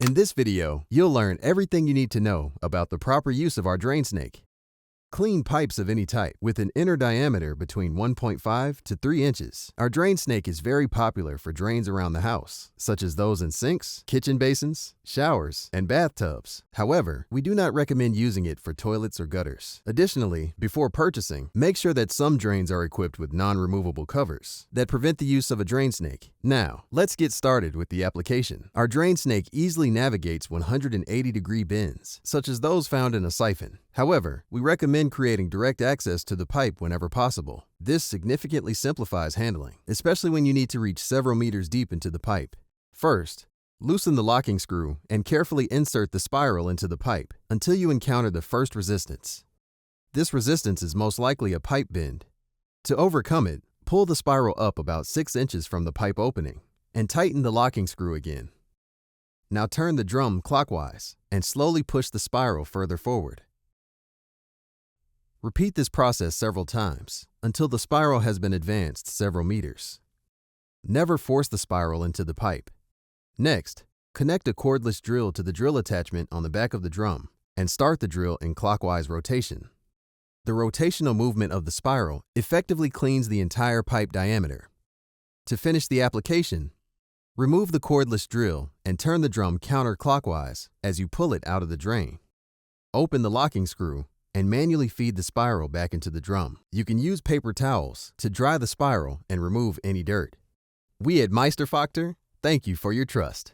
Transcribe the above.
In this video, you'll learn everything you need to know about the proper use of our drain snake. Clean pipes of any type with an inner diameter between 1.5 to 3 inches. Our drain snake is very popular for drains around the house, such as those in sinks, kitchen basins, showers, and bathtubs. However, we do not recommend using it for toilets or gutters. Additionally, before purchasing, make sure that some drains are equipped with non-removable covers that prevent the use of a drain snake. Now, let's get started with the application. Our drain snake easily navigates 180-degree bends, such as those found in a siphon. However, we recommend creating direct access to the pipe whenever possible. This significantly simplifies handling, especially when you need to reach several meters deep into the pipe. First, loosen the locking screw and carefully insert the spiral into the pipe until you encounter the first resistance. This resistance is most likely a pipe bend. To overcome it, pull the spiral up about 6 inches from the pipe opening and tighten the locking screw again. Now turn the drum clockwise and slowly push the spiral further forward. Repeat this process several times until the spiral has been advanced several meters. Never force the spiral into the pipe. Next, connect a cordless drill to the drill attachment on the back of the drum and start the drill in clockwise rotation. The rotational movement of the spiral effectively cleans the entire pipe diameter. To finish the application, remove the cordless drill and turn the drum counterclockwise as you pull it out of the drain. Open the locking screw and manually feed the spiral back into the drum. You can use paper towels to dry the spiral and remove any dirt. We at Meisterfactor thank you for your trust.